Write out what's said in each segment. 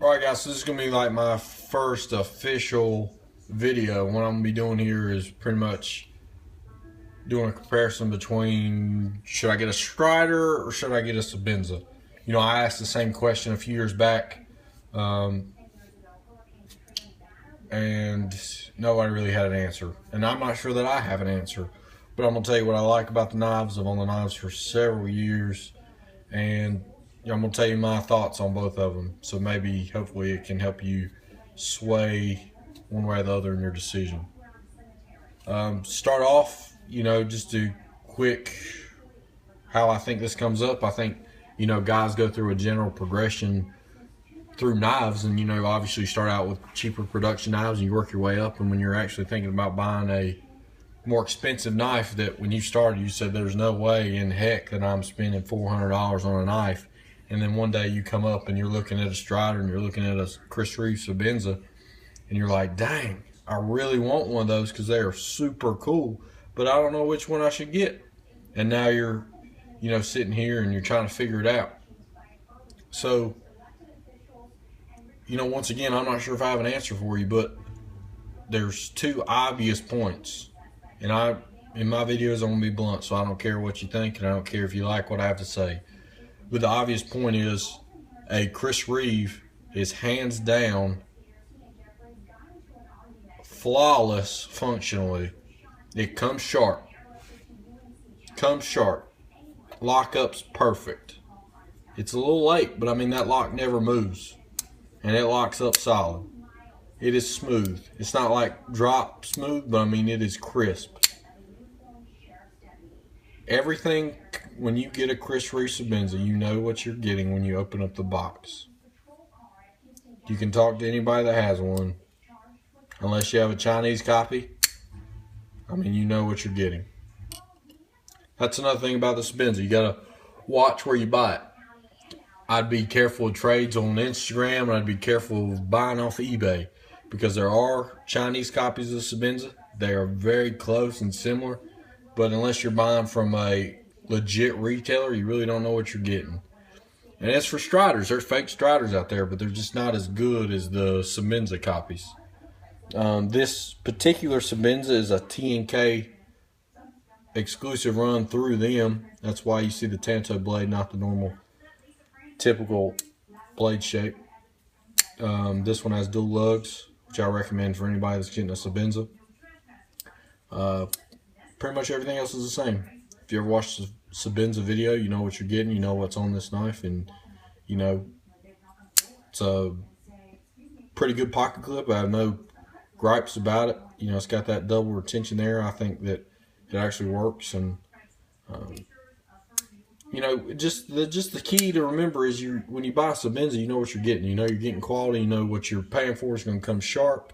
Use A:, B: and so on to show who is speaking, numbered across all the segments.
A: Alright guys, so this is going to be like my first official video. What I'm going to be doing here is pretty much doing a comparison between should I get a Strider or should I get a Sebenza. You know, I asked the same question a few years back and nobody really had an answer. And I'm not sure that I have an answer. But I'm going to tell you what I like about the knives. I've owned the knives for several years, and I'm going to tell you my thoughts on both of them. So maybe, hopefully, it can help you sway one way or the other in your decision. Start off, just do quick how I think this comes up. I think, guys go through a general progression through knives, and, obviously you start out with cheaper production knives and you work your way up. And when you're actually thinking about buying a more expensive knife, that when you started you said there's no way in heck that I'm spending $400 on a knife, and then one day you come up and you're looking at a Strider and you're looking at a Chris Reeve Sebenza and you're like, dang, I really want one of those because they are super cool, but I don't know which one I should get. And now you're sitting here and you're trying to figure it out. So once again, I'm not sure if I have an answer for you, but there's two obvious points. And in my videos, I'm going to be blunt, so I don't care what you think, and I don't care if you like what I have to say. But the obvious point is, a Chris Reeve is hands down flawless functionally. It comes sharp. Lockup's perfect. It's a little late, but I mean, that lock never moves. And it locks up solid. It is smooth. It's not like drop smooth, but I mean, it is crisp. Everything, when you get a Chris Reeve Sebenza, you know what you're getting when you open up the box. You can talk to anybody that has one. Unless you have a Chinese copy, I mean, you know what you're getting. That's another thing about the Sebenza. You got to watch where you buy it. I'd be careful of trades on Instagram, and I'd be careful of buying off of eBay, because there are Chinese copies of Sebenza. They are very close and similar, but unless you're buying from a legit retailer, you really don't know what you're getting. And as for Striders, there's fake Striders out there, but they're just not as good as the Sebenza copies. This particular Sebenza is a T&K exclusive run through them. That's why you see the Tanto blade, not the normal typical blade shape. This one has dual lugs, which I recommend for anybody that's getting a Sebenza. Pretty much everything else is the same. If you ever watched the Sebenza video, you know what you're getting, you know what's on this knife, and it's a pretty good pocket clip. I have no gripes about it. It's got that double retention there. I think that it actually works, and just the key to remember is when you buy a Sebenza, you know what you're getting. You're getting quality. You know what you're paying for is going to come sharp.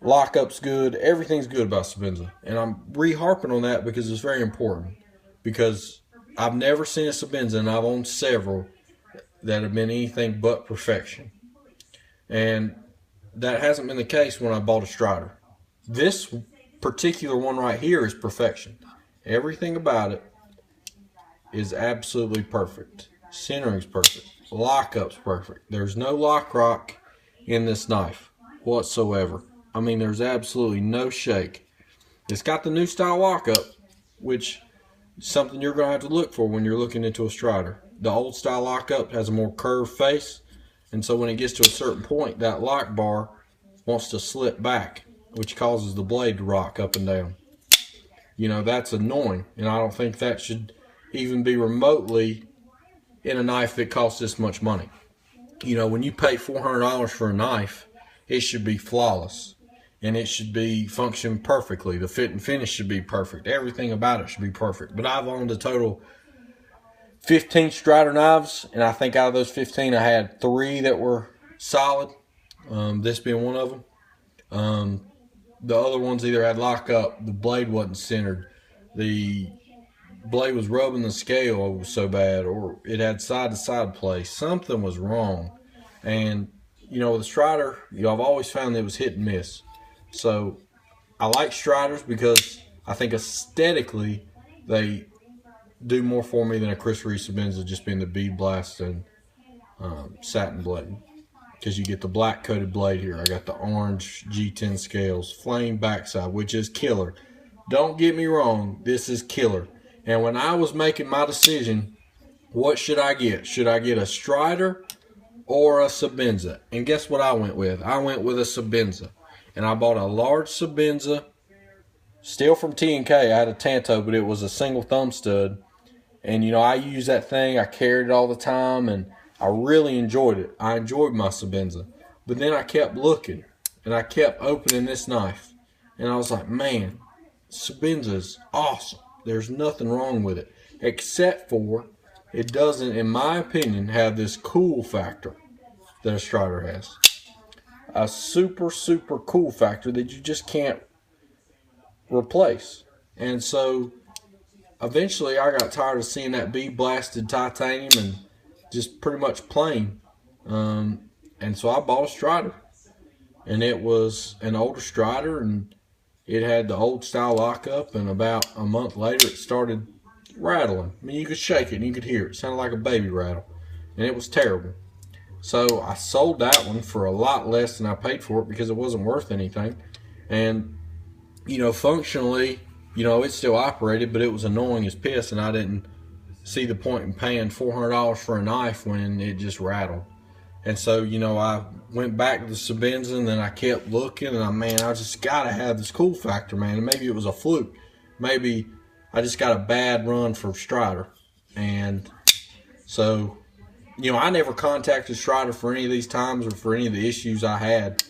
A: Lockup's good. Everything's good about Sebenza. And I'm re-harping on that because it's very important. Because I've never seen a Sebenza, and I've owned several, that have been anything but perfection. And that hasn't been the case when I bought a Strider. This particular one right here is perfection. Everything about it is absolutely perfect. Centering's perfect. Lockup's perfect. There's no lock rock in this knife whatsoever. I mean, there's absolutely no shake. It's got the new style lockup, which is something you're going to have to look for when you're looking into a Strider. The old style lockup has a more curved face, and so when it gets to a certain point, that lock bar wants to slip back, which causes the blade to rock up and down. That's annoying, and I don't think that should even be remotely in a knife that costs this much money. When you pay $400 for a knife, it should be flawless, and it should be function perfectly. The fit and finish should be perfect. Everything about it should be perfect. But I've owned a total 15 Strider knives, and I think out of those 15, I had 3 that were solid, this being one of them. The other ones either had lockup, the blade wasn't centered, the blade was rubbing the scale so bad, or it had side-to-side play. Something was wrong. And, with the Strider, I've always found that it was hit and miss. So, I like Striders because I think aesthetically they do more for me than a Chris Reeve Sebenza, just being the bead blast and satin blade. because you get the black coated blade here. I got the orange G10 scales, flame backside, which is killer. Don't get me wrong, this is killer. And when I was making my decision, what should I get? Should I get a Strider or a Sebenza? And guess what I went with? I went with a Sebenza. And I bought a large Sebenza, still from T&K. I had a Tanto, but it was a single thumb stud. And, I used that thing. I carried it all the time, and I really enjoyed it. I enjoyed my Sebenza. But then I kept looking, and I kept opening this knife. And I was like, man, Sebenza's awesome. There's nothing wrong with it. Except for it doesn't, in my opinion, have this cool factor that a Strider has. A super, super cool factor that you just can't replace. And so eventually I got tired of seeing that bead blasted titanium and just pretty much plain. And so I bought a Strider. And it was an older Strider, and it had the old style lockup, and about a month later it started rattling. I mean, you could shake it and you could hear it. It sounded like a baby rattle. And it was terrible. So I sold that one for a lot less than I paid for it because it wasn't worth anything. And, functionally, it still operated, but it was annoying as piss, and I didn't see the point in paying $400 for a knife when it just rattled. And so, I went back to the Sebenza, and then I kept looking, and I just got to have this cool factor, man. And maybe it was a fluke. Maybe I just got a bad run for Strider. And so, I never contacted Strider for any of these times or for any of the issues I had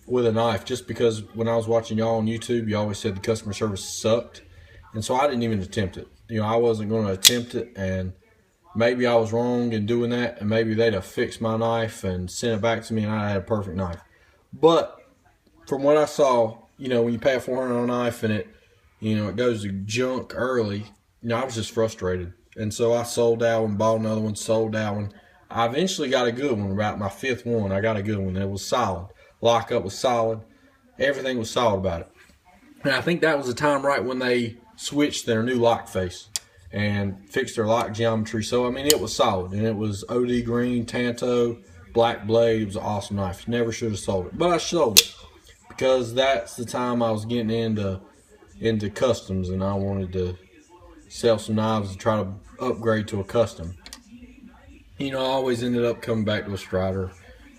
A: with a knife, just because when I was watching y'all on YouTube, you always said the customer service sucked. And so I didn't even attempt it. I wasn't going to attempt it, and maybe I was wrong in doing that, and maybe they'd have fixed my knife and sent it back to me, and I had a perfect knife. But from what I saw, when you pay a $400 knife and it goes to junk early, I was just frustrated. And so I sold that one, bought another one, sold that one. I eventually got a good one. About my fifth one, I got a good one. It was solid. Lockup was solid. Everything was solid about it. And I think that was the time right when they switched their new lock face and fixed their lock geometry. So, it was solid. And it was OD green, Tanto, black blade. It was an awesome knife. Never should have sold it. But I sold it because that's the time I was getting into customs, and I wanted to sell some knives and try to upgrade to a custom. I always ended up coming back to a Strider.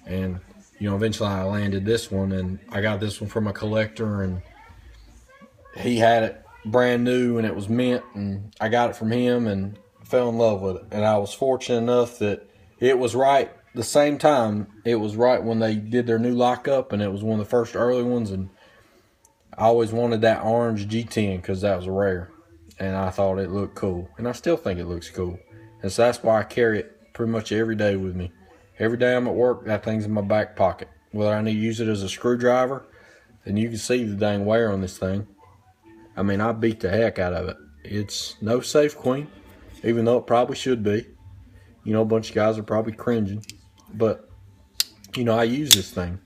A: And, eventually I landed this one, and I got this one from a collector, and he had it brand new, and it was mint, and I got it from him and fell in love with it. And I was fortunate enough that it was right the same time. It was right when they did their new lockup, and it was one of the first early ones, and I always wanted that orange G10 because that was rare, and I thought it looked cool, and I still think it looks cool. And so that's why I carry it pretty much every day with me. Every day I'm at work, that thing's in my back pocket. Whether I need to use it as a screwdriver, and you can see the dang wear on this thing. I beat the heck out of it. It's no safe queen, even though it probably should be. A bunch of guys are probably cringing. But, I use this thing,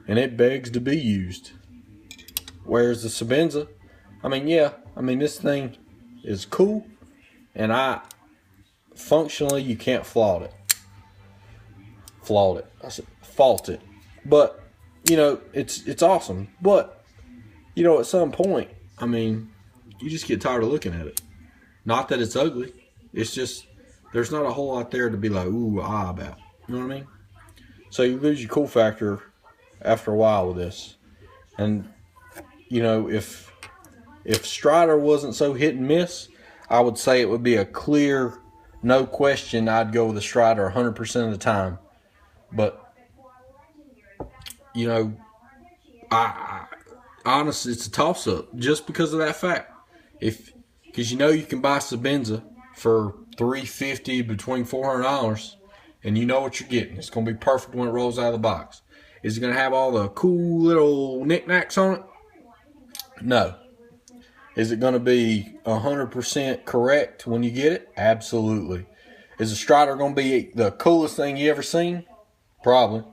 A: and it begs to be used. Whereas the Sebenza, this thing is cool, and functionally, you can't fault it. Fault it. But, it's awesome. But, at some point, you just get tired of looking at it. Not that it's ugly. It's just, there's not a whole lot there to be like, ooh, about. You know what I mean? So you lose your cool factor after a while with this. And, if Strider wasn't so hit and miss, I would say it would be a clear, no question, I'd go with a Strider 100% of the time. But, honestly, it's a toss-up just because of that fact. Because you can buy Sebenza for $350, between $400, and you know what you're getting. It's going to be perfect when it rolls out of the box. Is it going to have all the cool little knickknacks on it? No. Is it going to be 100% correct when you get it? Absolutely. Is the Strider going to be the coolest thing you ever seen? Probably.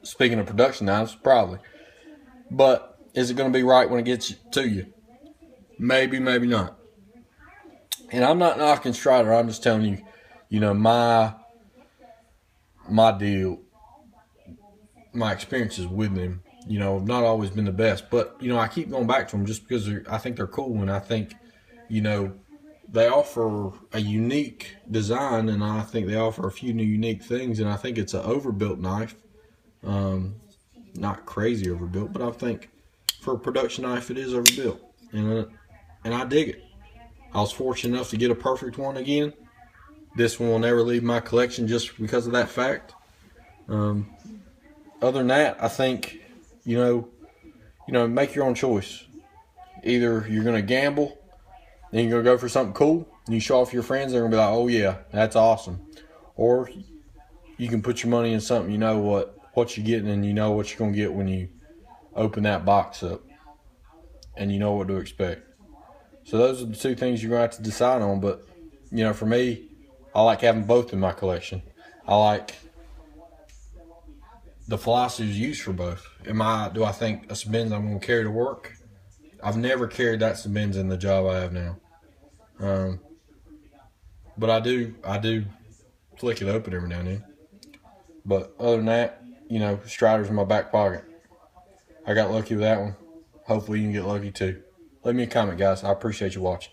A: Speaking of production knives, probably. But is it going to be right when it gets to you? Maybe, maybe not. And I'm not knocking Strider. I'm just telling you, my my deal, my experiences with them, you know, have not always been the best. But, you know, I keep going back to them just because I think they're cool, and I think, you know, they offer a unique design, and I think they offer a few new unique things, and I think it's an overbuilt knife. Not crazy overbuilt, but I think for a production knife, it is overbuilt, and I dig it. I was fortunate enough to get a perfect one again. This one will never leave my collection just because of that fact. Other than that, I think, you know, make your own choice. Either you're going to gamble, then you're going to go for something cool, and you show off your friends, they're going to be like, oh yeah, that's awesome. Or you can put your money in something, you know what you're getting, and you know what you're going to get when you open that box up, and you know what to expect. So those are the two things you're going to have to decide on. But, you know, for me, I like having both in my collection. I like the philosophies used for both. Do I think a Sebenza I'm going to carry to work? I've never carried that Sebenza in the job I have now. But I do flick it open every now and then. But other than that, you know, Strider's in my back pocket. I got lucky with that one. Hopefully you can get lucky too. Leave me a comment, guys. I appreciate you watching.